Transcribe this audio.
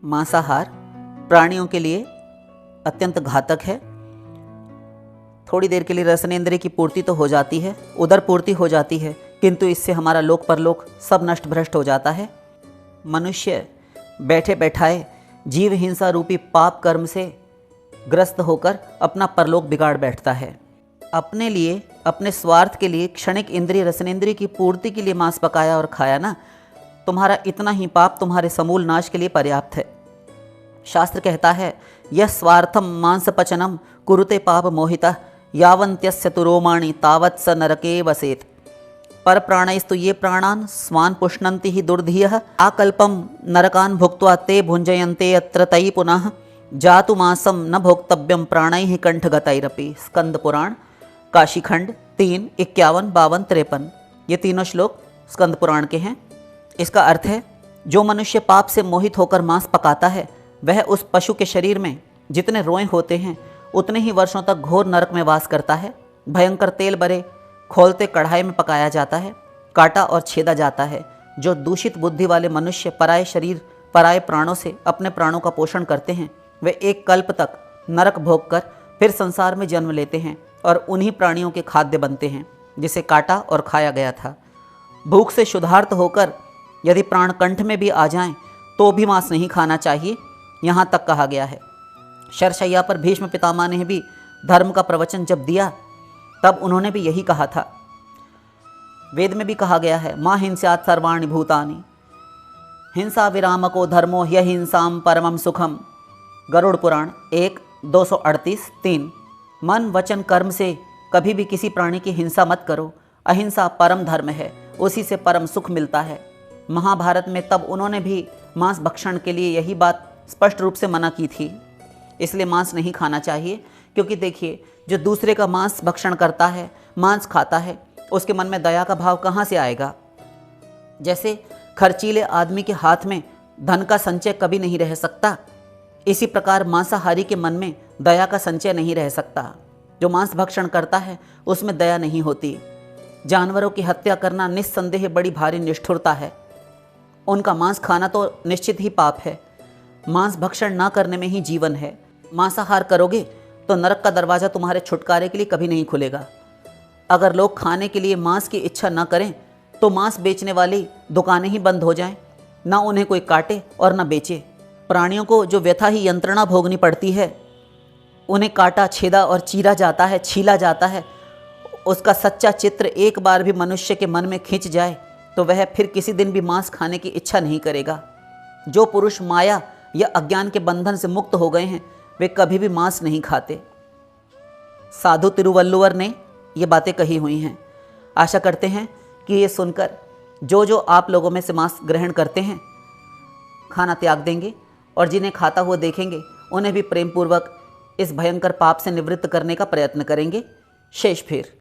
मांसाहार प्राणियों के लिए अत्यंत घातक है। थोड़ी देर के लिए रसनेंद्रिय की पूर्ति तो हो जाती है, उदर पूर्ति हो जाती है, किंतु इससे हमारा लोक परलोक सब नष्ट भ्रष्ट हो जाता है। मनुष्य बैठे बैठाए जीव हिंसा रूपी पाप कर्म से ग्रस्त होकर अपना परलोक बिगाड़ बैठता है। अपने लिए, अपने स्वार्थ के लिए क्षणिक इंद्रिय रसनेंद्रिय की पूर्ति के लिए मांस पकाया और खाया ना, तुम्हारा इतना ही पाप तुम्हारे समूल नाश के लिए पर्याप्त है। शास्त्र कहता है, यह स्वार्थम मांस पचनम कुरुते पाप मोहिता यावंत्यस्य तु रोमाणि तावत् स नरके वसेत। पर प्राणैस्तु ये प्राणान स्वान पुष्णन्ति ही दुर्धियः आकल्पम नरकान भुक्त्वा ते भुंजयन्ते अत्र तयि पुनः जातु मांसम न भोक्तव्यम प्राणैः कंठगतैरपि। स्कंद पुराण काशीखंड 3, 51, 52, 53। ये तीनों श्लोक स्कंद पुराण के हैं। इसका अर्थ है, जो मनुष्य पाप से मोहित होकर मांस पकाता है वह उस पशु के शरीर में जितने रोएं होते हैं उतने ही वर्षों तक घोर नरक में वास करता है। भयंकर तेल भरे खोलते कढ़ाई में पकाया जाता है, काटा और छेदा जाता है। जो दूषित बुद्धि वाले मनुष्य पराये शरीर पराये प्राणों से अपने प्राणों का पोषण करते हैं वे एक कल्प तक नरक भोग कर फिर संसार में जन्म लेते हैं और उन्हीं प्राणियों के खाद्य बनते हैं जिसे काटा और खाया गया था। भूख से क्षुधार्त होकर यदि प्राण कंठ में भी आ जाएं तो भी मांस नहीं खाना चाहिए, यहाँ तक कहा गया है। शरशैया पर भीष्म पितामह ने भी धर्म का प्रवचन जब दिया तब उन्होंने भी यही कहा था। वेद में भी कहा गया है, मां हिंस्यात् सर्वाणि भूतानि हिंसा विरामको धर्मो ह्यहिंसां परमं सुखम। गरुड़ पुराण 1, 238, 3। मन वचन कर्म से कभी भी किसी प्राणी की हिंसा मत करो। अहिंसा परम धर्म है, उसी से परम सुख मिलता है। महाभारत में तब उन्होंने भी मांस भक्षण के लिए यही बात स्पष्ट रूप से मना की थी। इसलिए मांस नहीं खाना चाहिए, क्योंकि देखिए, जो दूसरे का मांस भक्षण करता है, मांस खाता है, उसके मन में दया का भाव कहाँ से आएगा। जैसे खर्चीले आदमी के हाथ में धन का संचय कभी नहीं रह सकता, इसी प्रकार मांसाहारी के मन में दया का संचय नहीं रह सकता। जो मांस भक्षण करता है उसमें दया नहीं होती। जानवरों की हत्या करना निस्संदेह बड़ी भारी निष्ठुरता है। उनका मांस खाना तो निश्चित ही पाप है। मांस भक्षण ना करने में ही जीवन है। मांसाहार करोगे तो नरक का दरवाज़ा तुम्हारे छुटकारे के लिए कभी नहीं खुलेगा। अगर लोग खाने के लिए मांस की इच्छा ना करें तो मांस बेचने वाली दुकानें ही बंद हो जाएं, ना उन्हें कोई काटे और ना बेचे। प्राणियों को जो व्यथा ही यंत्रणा भोगनी पड़ती है, उन्हें काटा छेदा और चीरा जाता है, छीला जाता है, उसका सच्चा चित्र एक बार भी मनुष्य के मन में खिंच जाए तो वह फिर किसी दिन भी मांस खाने की इच्छा नहीं करेगा। जो पुरुष माया या अज्ञान के बंधन से मुक्त हो गए हैं वे कभी भी मांस नहीं खाते। साधु तिरुवल्लुवर ने ये बातें कही हुई हैं। आशा करते हैं कि ये सुनकर जो आप लोगों में से मांस ग्रहण करते हैं खाना त्याग देंगे, और जिन्हें खाता हुआ देखेंगे उन्हें भी प्रेम पूर्वक इस भयंकर पाप से निवृत्त करने का प्रयत्न करेंगे। शेष फिर